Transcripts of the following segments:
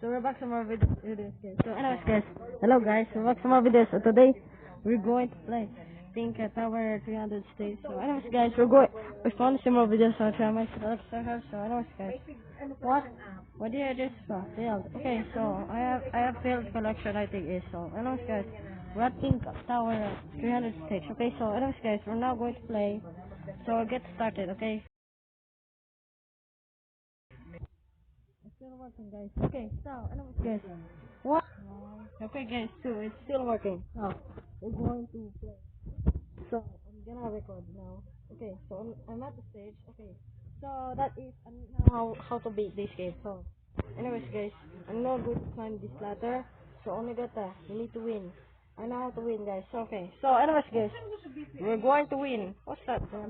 So we're back to more videos, guys. So anyways, guys, hello guys. We're back to more videos. So today we're going to play Think Tower 300 stage. So anyways, guys, we found some more videos. So I try my stuff. So anyways, guys, what did I just failed? Okay, so I have failed collection. I think is so. Anyways, guys, we're at Think Tower 300 stage. Okay, so anyways, guys, we're now going to play. So get started. Okay. It's still working, guys. Okay, so anyways, guys, what? Okay, guys, so it's still working. Now we're going to play. So I'm gonna record now. Okay, so I'm at the stage. Okay, so that is I know how to beat this game. So, anyways, guys, I'm not going to climb this ladder. So only got that. You need to win. I know how to win, guys. So, okay. So, anyways, guys, we're going to win. What's that? No,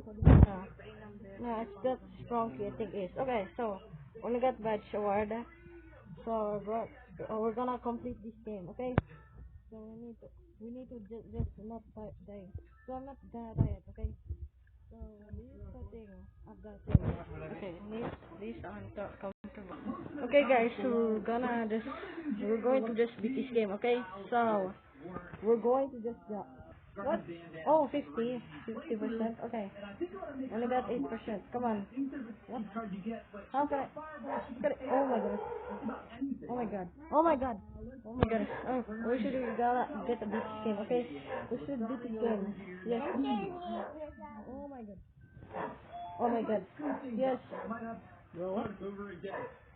it's that strong key, I think is. Okay, so only got badge award. So we're gonna complete this game, okay? So we need to just not die. So I'm not gonna die yet, okay? So this is the thing of the thing. Okay, these aren't comfortable. Okay, guys, so we're going to just beat this game, okay? So we're going to just what? Oh, 50%. Okay. Only got 8%. Come on. What? How can oh my goodness. Oh my god. Oh my god. Oh my goodness. Oh, we should gotta get a beat this game, okay? We should beat this game. Yes. Oh my god. Oh my god. Yes. Bro, what?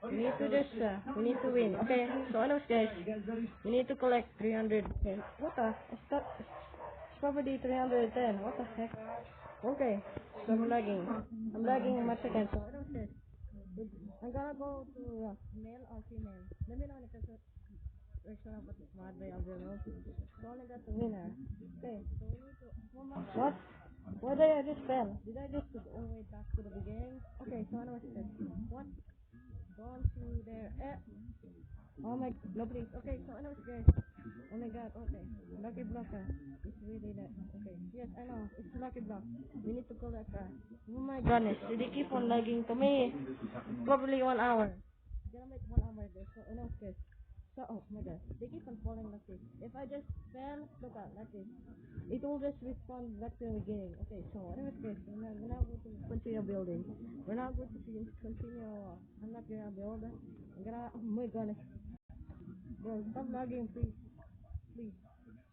We need to just, we need to win. Okay, so anyways guys, we need to collect 300. Okay. What the? It's probably 310. What the heck? Okay, so I'm lagging. I'm lagging much again. So anyways guys, I'm gonna go to male or female. Let me know in the section of what is mad by Alvaro. So only got the winner. Okay, so we need to. What? Why did I just fell? Did I just go all the way back to the beginning? Okay, so anyways guys, what? Don't you there. Oh my, no please. Okay, so anyways guys. Oh my god, okay. Lucky block, it's really that. Okay, yes, I know. It's lucky block. We need to collect, oh my goodness, they keep on lagging to me. It's probably 1 hour. Gonna make 1 hour this, so anyways guys. So, oh my god, they keep on falling like this. If I just fell, look at like this. It will just respawn back to the beginning. Okay, so anyways guys, we're now going to continue building. We're now going to continue, I'm not gonna build. I'm gonna, oh my goodness. Bro, stop lagging, please. Please.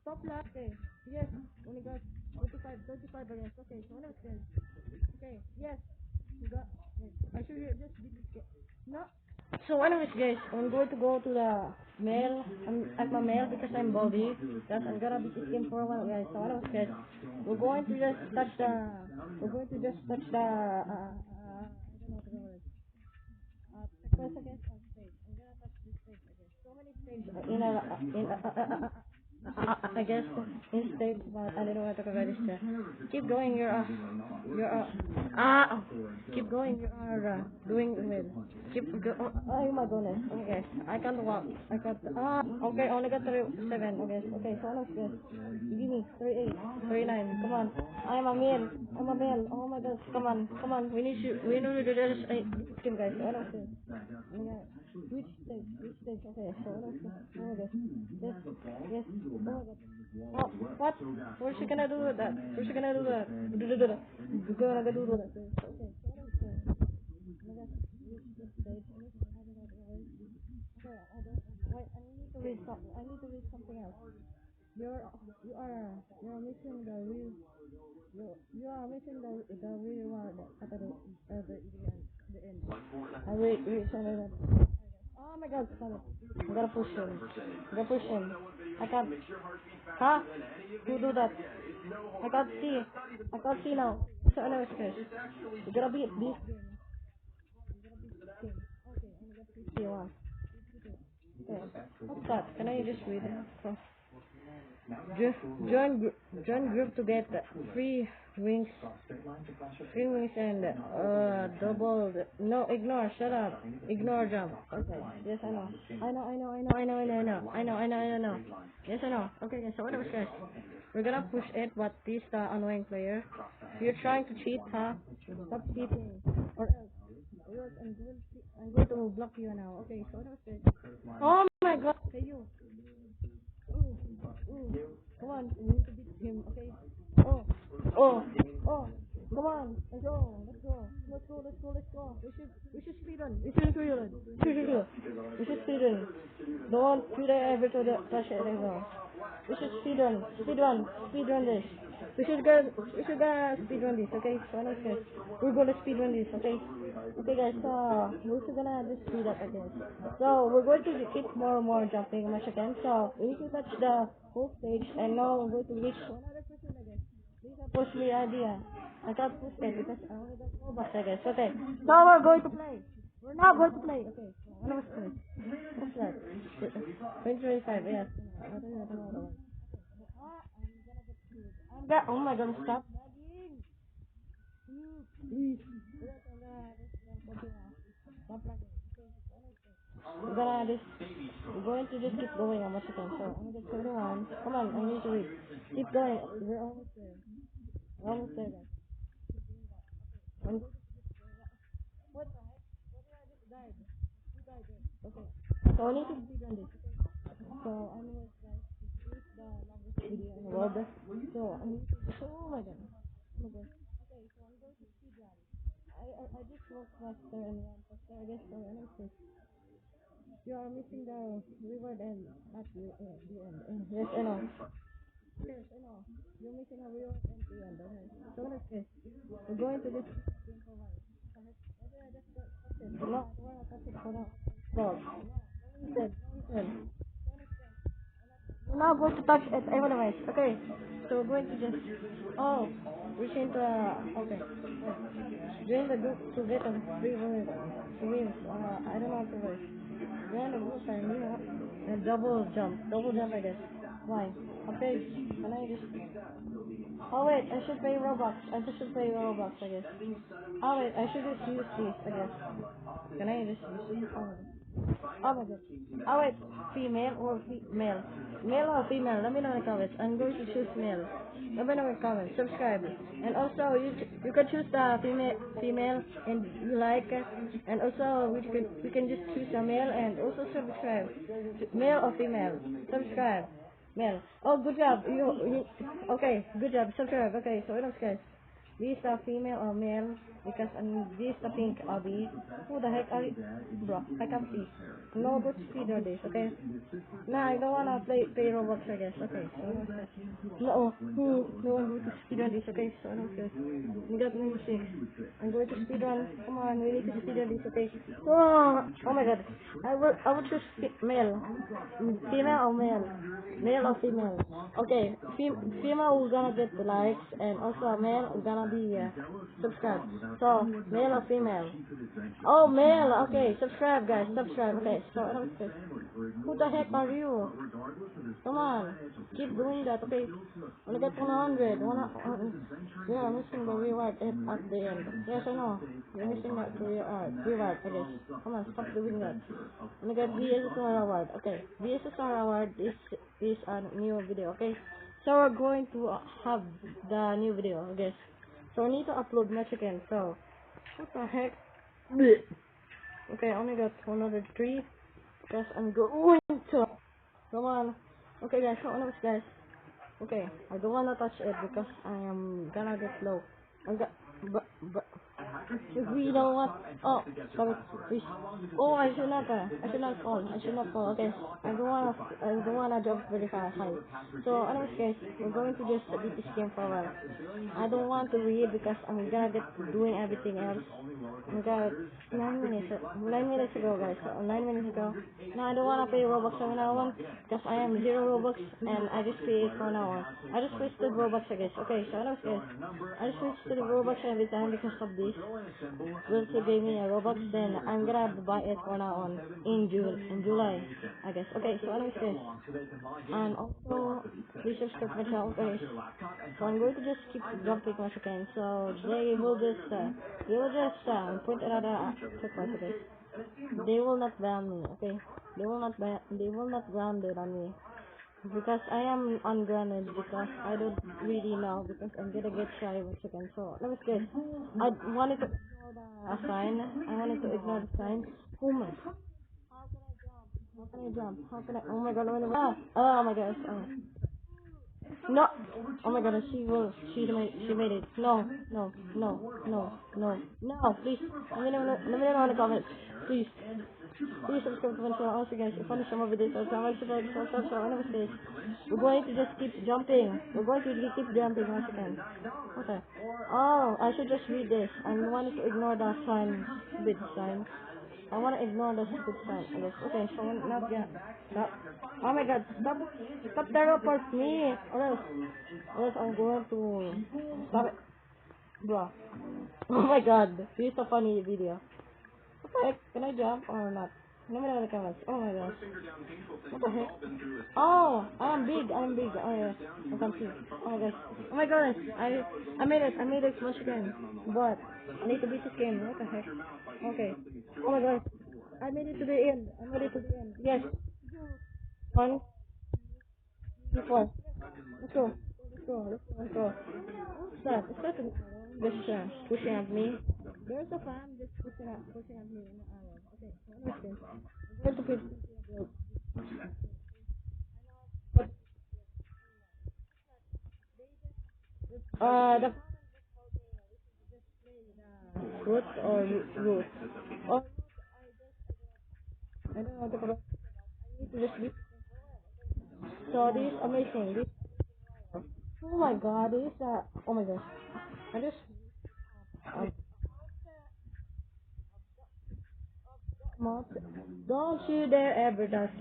Stop lagging. Yes, only got 35 against. Okay, so anyways guys. Okay, yes. You got, wait, I should just beat this game. No. So anyways guys, I'm going to go to the male. I'm my male because I'm body. Because I'm gonna beat this game for a while, guys. So anyways guys, we're going to just touch the. We're going to just touch the. I don't know what to call it. Press against on stage. I'm gonna touch this stage again. So many stages I guess in stage, but I don't know what to call this. Keep going. Keep going. You are doing well. Oh my goodness. Okay, I can't walk. I can't. Okay, only got 7. Okay, okay. So let's go. Give me 38, 39. Come on. I'm a male. I'm a male. Oh my gosh. Come on. Come on. We need to. We need to do this. Team guys. I don't see. Yeah. Which stage? Which stage? Okay. So let's go. Oh my gosh. Yes. Yes. Oh my god. Oh, what? What's she gonna do with that? What's she gonna do that? Do that. You're gonna do that. Okay. So let's go. Oh my gosh. Which stage? I need to. I don't know. Okay. I don't. Wait. I need to read something. I need to read something else. You're missing the real you are missing the real one at the end. I wait sorry. Oh my god, sorry. I'm gonna push him. I'm gonna push him. I can't. Huh? You do that. I can't see. I can't see now. So anyways guys. You're gonna beat this game. You're gonna beat this game. Okay, I'm gonna beat 51. Okay. What's that? Can I just read it? Join group to get free wings, and double. No, ignore. Shut up. Ignore jump. Okay. Yes, I know. I know. I know. I know. I know. I know. I know. I know. I know. I know. Yes, I know. Okay. Guys, so whatever, guys. We're gonna push it, but this annoying player. You're trying to cheat, huh? Stop cheating, or else we viewers, I'm going to block you now. Okay, so that was good. Oh my god! Okay, you. Ooh, ooh. Come on, we need to beat him, okay? Oh, oh, oh. Come on, let's go, let's go, let's go, let's go, let's go. We should speed run. We should speed run. We should speed run. Don't shoot ever to the touch it ever. We should speed run this. We should go speed run this, okay? So I know guys, we're gonna speed run this, okay? Okay guys, so we're just gonna just speed up again. So we're going to keep more jumping much again. So we need to touch the whole stage, and now we're going to reach 100% again. Please push the idea. I can't push it because I only got 4 bucks, I guess. Okay, now we're going to play. We're now going to play. Okay, what was this? What's that? 2025, yes. I don't know the one. Oh my god, stop lagging. Please. Stop lagging. We're going to just keep going on much again. So I'm gonna get 21. Come on, I need to read. Keep going. We're almost there. We're almost there, guys. I'm, what the heck? What did I just died? Who died there? Okay. So I need to speed on this. So anyways, guys, this is the longest video in the world. So I need to. Oh my god. Oh my god. Okay, so I'm going to speed run. I just walked faster and ran faster. I guess so. Anyways, you are missing the reward end at the end. Yes, I know. Yes, I know. You're missing a reward at the end. Okay. So anyways, we're going to this game for one. What did I just touch it? No, I don't want to touch it for now. No. Listen, listen. We're not going to touch it anyways. Okay. So we're going to just we change the okay. Join the group to get a free wins. I don't know how to word. Join the group and double jump I guess. Why? Okay. Can I just oh wait, I should pay Robux. I just should pay Robux I guess. Oh wait, I should just use these I guess. Can I just use oh my god. Oh wait, female or male? Male or female? Let me know in the comments. I'm going to choose male. Let me know in the comments. Subscribe. And also you can choose the female and you like it. And also we can just choose a male and also subscribe. Male or female? Subscribe. Male. Oh good job. You okay, good job. Subscribe. Okay, so what else guys? This is a female or male because this is a pink obby. Who the heck are you? Bro, I can't see. No good speed on this, okay? Nah, I don't wanna pay Robux I guess, okay, so what's that? No, no one going to speed on this, okay, so what's this? We got number 6. I'm going to speed run. Come on, we need to speed on this, okay? Oh my god. I will choose male. Female or male? Male or female? Okay, female will gonna get the likes and also male will gonna be subscribe. So male or female? Oh male, okay, subscribe guys, subscribe, okay, so okay. Who the heck are you? Come on, keep doing that, okay? When I get 100, yeah, I'm missing the reward at the end. Yes, I know. You're missing that reward, I guess. Come on, stop doing that. When I get VSSR reward, okay. VSSR reward is a new video, okay? So we're going to have the new video, I guess. So I need to upload much again, so what the heck? Blech. Okay, I only got 103 because I'm going to come on. Okay guys, so honest guys. Okay, I don't wanna touch it because I am gonna get low. I'm got but if we don't want sorry please. Oh I should not fall. Okay. I don't wanna jump very fast high. So anyways guys, we're going to just beat this game for a while. I don't want to read because I'm gonna get doing everything else. I got 9 minutes ago guys, so 9 minutes ago. No, I don't wanna pay Robux from now on because I am 0 Robux and I just pay it for now on. I just wasted Robux I guess. Okay, so anyways guys, I just wasted Robux every time because of this. Will to give me a Robux, then I'm gonna have to buy it for now on in July, I guess. Okay, so anyways guys, and also please subscribe to my channel guys. So I'm going to just keep jumping once again. So they will just point another checkpoint okay. They will not ban me, okay? They will not ground it on me. Because I am ungrounded because I don't really know because I'm gonna get shy once again. So let me guess. I wanted to a sign. I wanted to ignore the sign. Oh my. How can I jump? How can I? Oh my god. Oh my gosh. Oh. No. Oh my god. She made it. No. No. No. No. No. No. Please. Let me know in the comments. Please. Please subscribe to my channel. Also guys, if you want to see more videos, subscribe. We're going to just keep jumping. We're going to keep jumping once again. Okay. Oh, I should just read this. I wanted to ignore the sign. Stupid sign. I want to ignore the stupid sign. Okay, so not yet. Stop. Oh my god, stop teleport me. Or else I'm going to stop it. Bro. Oh my god, this is a funny video. What? Can I jump or not? Let me know in the comments. Oh my gosh. What the heck? Oh, I'm big. Oh yeah, I can see. Oh my gosh. Oh my gosh. I made it once again. But I need to beat this game. What the heck? Okay. Oh my gosh. I made it to the end. Yes. One, two, four. Let's go. What's that? Is that just pushing at me? There's a fan just pushing at me in the arrow. Okay, so what is this? I'm going to put the root or root. Oh, I don't know what to call it. I need to just be. So this is amazing. This. Oh my god, this oh my gosh. I just um, not, don't you dare ever that.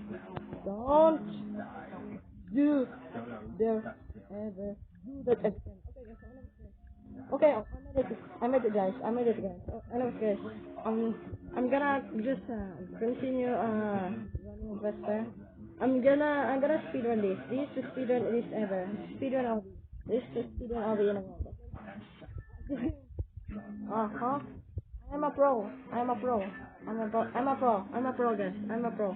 Don't you dare ever do that again. Okay, I made it guys. Anyways guys, I'm gonna just continue running faster. I'm gonna speedrun this. This is the speedrun this ever. Speedrun of this is the speedrun of the world. Uh-huh. I'm a pro. I'm a pro guys. I'm a pro.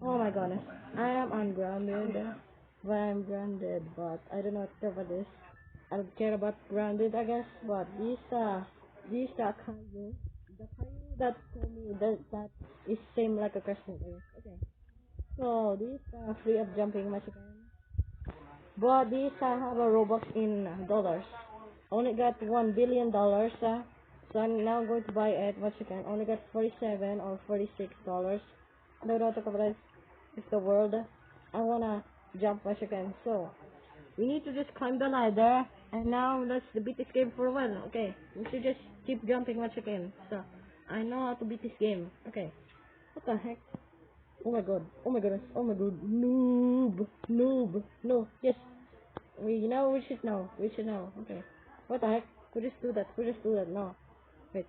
Oh my goodness. I am ungrounded. But I'm grounded, but I don't know what to about this. I don't care about grounded I guess, but these Caillou, the Caillou that told me that is same like a crescent I guess. Okay. So these free of jumping much again. But these have a Robux in dollars. Only got $1 billion. So I'm now going to buy it once again. Only got 47 or $46. No doubt about it. It's the world. I wanna jump once again. So we need to just climb the ladder. And now let's beat this game for a while. Okay. We should just keep jumping once again. So I know how to beat this game. Okay. What the heck? Oh my god. Oh my goodness. Oh my god. Noob. No. Yes. We should know. Okay. What the heck? We just do that. No. Wait.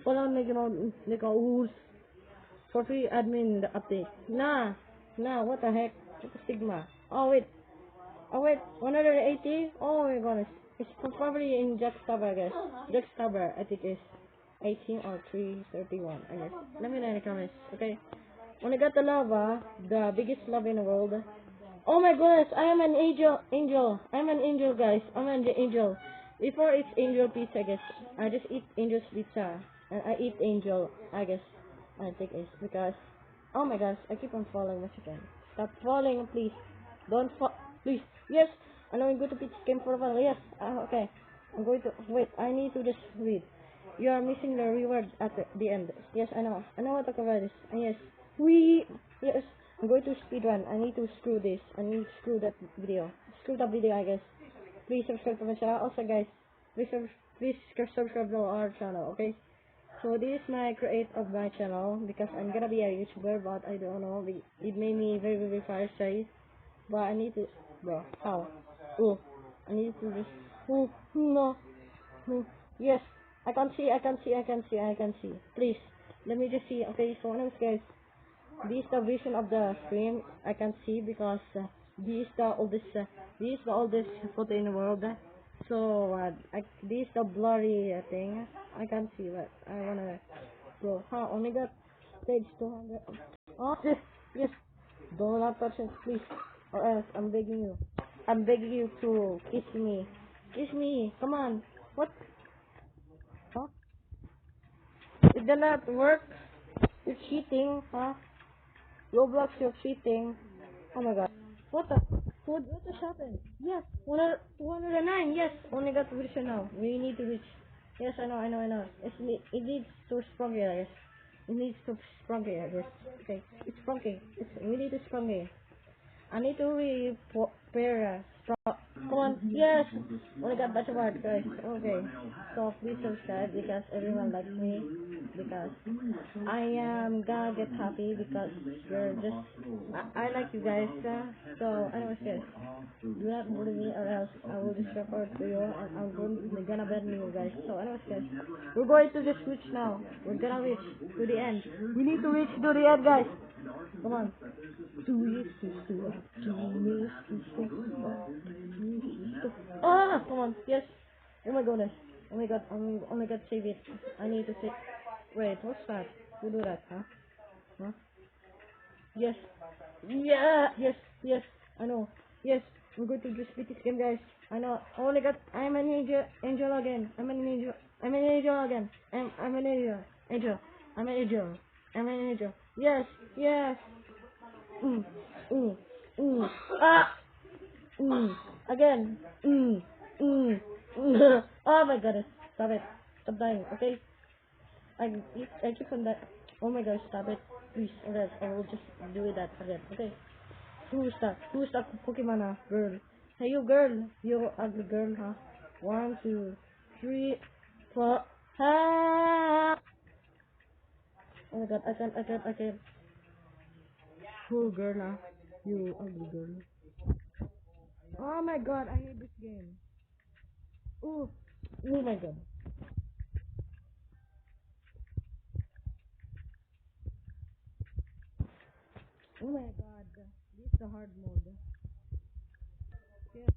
Hold on, like a rules for free admin update. Nah. What the heck? What the Sigma? Oh wait. 180. Oh my goodness. It's probably in Jackstabber, I guess. Jackstabber, I think is 18 or 331. I guess. Let me know in the comments. Okay. When I got the lava, the biggest lava in the world. Oh my goodness, I am an angel. I'm an angel, guys. I'm an angel. Before it's angel pizza, I guess. I just eat angel's pizza. And I eat angel, I guess. I think it's because, oh my gosh, I keep on falling once again. Stop falling, please. Don't fall, please. Yes, I know I'm going to beat this game for a while. Yes, okay. I'm going to, wait, I need to just read. You are missing the reward at the end. Yes, I know. I know what to cover this. Yes. Yes. I'm going to speedrun. I need to screw this. I need to screw that video. Screw that video, I guess. Please subscribe to my channel. Also, guys, please subscribe to our channel, okay? So this is my create of my channel because I'm gonna be a YouTuber, but I don't know. It made me very far shy. But I need to, bro. How? Oh, I need to just. Oh no. No. Yes. I can see. Please, let me just see. Okay, so anyways, guys. This is the vision of the screen I can see because this is the oldest photo in the world. So this is the blurry thing. I can see what I wanna go. Huh? Only got stage 200. Oh yes. Do not touch it, please, or else I'm begging you. I'm begging you to kiss me. Kiss me. Come on. What? Huh? It did not work. You're cheating, huh? Roblox, you're cheating. Oh my god. What just happened? Yes, 109, yes. Only got to reach now. We need to reach. Yes, I know. It needs to sprung here, yes. It needs to sprung here, yes. Okay, it's sprunking. We need to sprung here. I need to repair straw. Come on, yes! Only got batch award, guys. Okay. So please subscribe because everyone likes me. Because I am gonna get happy because you're just I like you guys. So anyways guys, do not bully me or else I will just report to you and I'm gonna ban you guys. So anyways guys, we're going to just reach now. We're gonna reach to the end. We need to reach to the end guys. Come on. Ah, come on, yes. Oh my goodness. Oh my god, save it. I need to save. Wait, what's that? Who do that, huh? Huh? Yes. Yeah, yes. I know. Yes, we're going to just beat this game, guys. I know. Oh my god, I'm an angel again. I'm an angel again. I'm an angel. I'm an angel. Yes. Mm, mm, mm. Ah! Again. Oh my goodness. Stop it. Stop dying, okay? I keep on that. Oh my gosh, stop it. Please, alright, I will just do that again, okay? Who's that Pokemon, girl? Hey, you girl. You ugly girl, huh? 1, 2, 3, 4. Ah! Oh my god, I can't. Who girl, huh? You ugly girl. Oh my god, I hate this game. Oh, oh my god. Oh my god. This is the hard mode. Yes.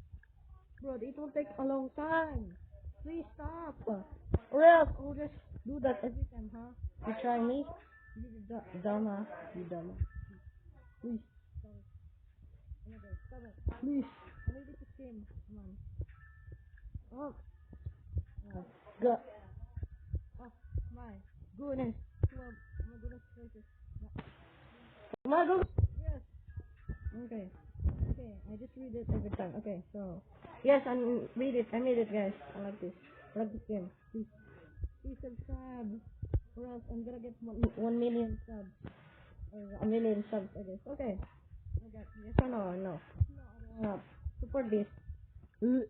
Bro, it will take a long time. Please stop. Or else I'll just do that every time, huh? You try me? You dumb, huh? You dumb. Please. Stop it. Oh my god, stop it. Please. I need this game. Come on. Oh. God. Oh, my goodness. My goodness gracious. My goodness. Yes. Okay. Okay, I just read it every time. Okay, so yes, I read it. I made it, guys. I like this. I like this game. Please subscribe, or else I'm gonna get 1 million subs or a million subs. I guess. Okay. Okay. Yes or no? No. No, I don't want support this. Okay.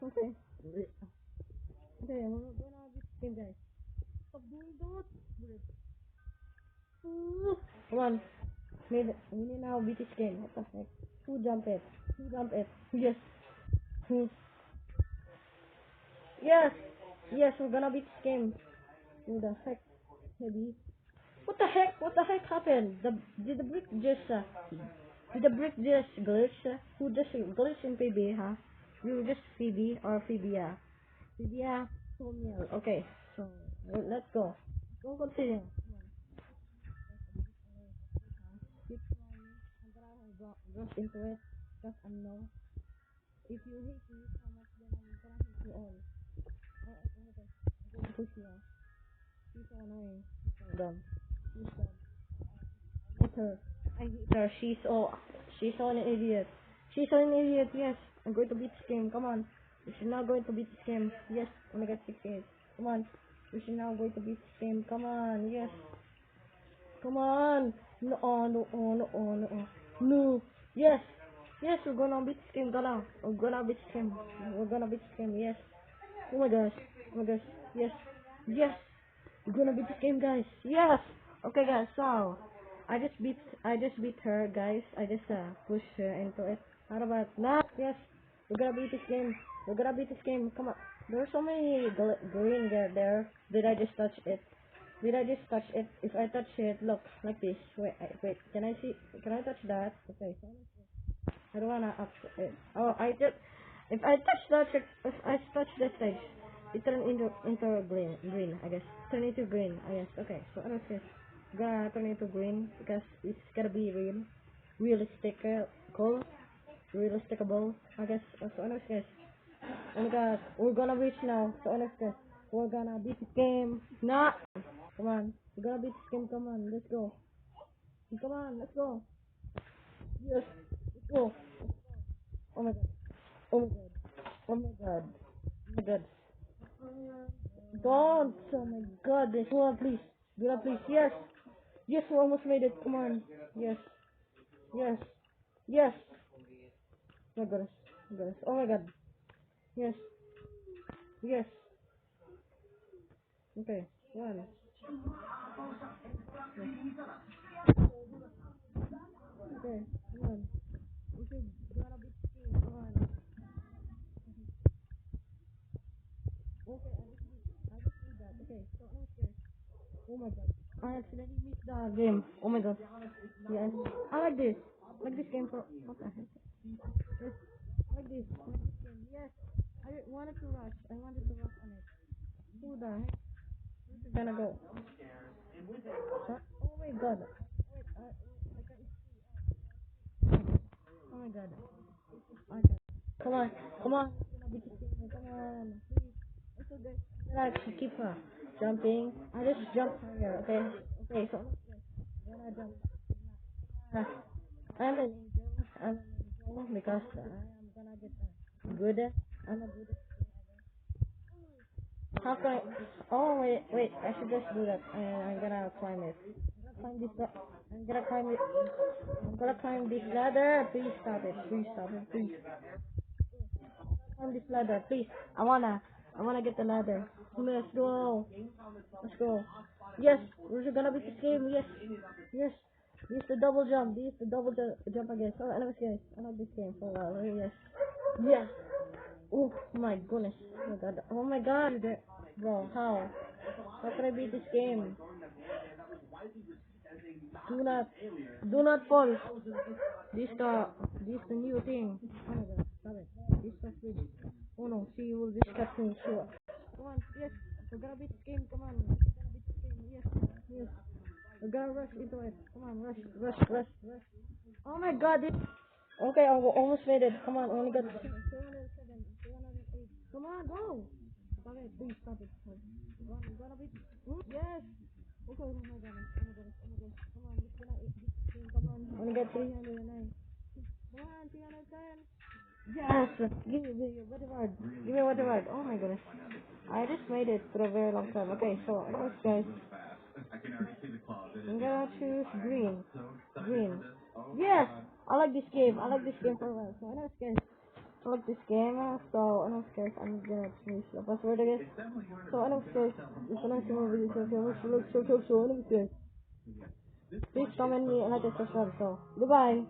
Okay. Okay. We're gonna have this game, guys. Stop doing that. Come on. We need now beat this game. What the heck? Who jump it? Who jump it? Yes. Who? Yes. Yes, we're gonna beat this game. Who the heck? Heavy. What the heck? What the heck happened? Did the brick just glitch? Who just glitch in PB, huh? You just Phoebe or Phoebia? Phoebia Somiel. Okay, so let's go. Go continue. Keep trying. I'm gonna rush into it because I know if you hate me so much, then I'm gonna hate you all. Oh my god, I'm going to push you now. She's so annoying. She's so dumb. She's dumb. I hate her. I hate her. She's so an idiot. She's so an idiot. Yes, I'm going to beat this game. Come on. We should now going to beat this game. Yes, I'm gonna get 68. Come on. We should now going to beat this game. Come on. Yes. Come on. No, no. No. Yes. Yes, we're gonna beat this game. We're gonna beat this game. We're gonna beat this game. Yes. Oh my gosh. Oh my gosh. Yes. Yes. We're gonna beat this game, guys. Yes. Okay, guys. So I just beat her, guys. I just pushed her into it. How about that? Yes. We're gonna beat this game. We're gonna beat this game. Come on. There's so many green there. Did I just touch it? Did I just touch it? If I touch it, look like this. Wait. Can I see? Can I touch that? Okay. I don't wanna up it. Oh, I just if I touch that, if I touch that stage, it turn into green. I guess turn into green. I guess. Okay. So I guess gonna turn into green because it's gotta be realistic, cool, realisticable. I guess. So I guess. Oh my god, we're gonna reach now. So I guess. We're gonna beat this game. Nah. Come on. We're gonna beat this game. Come on. Let's go. Come on. Let's go. Yes. Let's go. Oh my god. Oh my god. Oh my god. Oh my god. Don't. Oh my god. This one, please. Do that, please. Yes. Yes, we almost made it. Come on. Yes. Yes. Yes. Oh my goodness. Oh my goodness. Oh my god. Yes. Yes. Okay. One. Okay. Come on. We should gotta beat this game. Come on. Okay. I just need that. Okay. So I'm scared. Oh my god. I accidentally missed the game. Oh my god. Yes. I like this. I like this game for what the heck? Yes. I like this. I like this game. Yes. I wanted to rush. I wanted to rush on it. Who the heck? Where's it gonna go? Huh? Oh my god. Wait, I can't see. Oh my god. I got Come on. Come on. It's gonna be this game. Come on. Please. It's okay. I'm gonna keep jumping. I just jumped higher. Okay. Okay. So I'm gonna jump. Uh, I'm an angel. I'm an angel because I am gonna get good. I'm a good. How can I? Oh wait, wait. I should just do that. I'm gonna climb it. I'm gonna climb this. I'm gonna climb it. I'm gonna climb this ladder. Please stop it. Please stop it. Please climb this ladder. Please. I wanna get the ladder. Let's go. Let's go. Yes, we're gonna beat this game. Yes, yes. This the double jump. This the double jump again. Oh, I know this game. I know this game for a while. Yes. Yes. Oh my goodness. Oh my god. Oh my god. Bro, how? How can I beat this game? Do not, do not fall. This the new thing. Oh my god. Stop it. This the fridge. Oh no. She will discuss me. Sure. Come on. Yes. We're gonna beat this game. Come on. We're gonna beat this game. Yes. Yes. We're gonna rush into it. Come on. Rush. Rush. Rush. Rush. Oh my god. Okay, I almost made it. Come on, only got 207, 208. Come on, go! Stop it, please stop it. Come on, we're gonna be. Yes! Okay, oh my god, oh my god, oh my god. Come on, it's gonna hit this thing. Come on, only got 309. Come on, 310. Yes! Give me what word. Give me what word. Oh my goodness. I just made it for a very long time. Okay, so, anyways, guys. I'm gonna choose green. Green. Yes! I like this game. I like this game for a while. So, anyways, guys. I like this game. So, anyways, guys, I'm gonna choose the password again. So, anyways, guys. If you like some more videos, so, anyways, guys. Please comment me and like and subscribe. So, goodbye.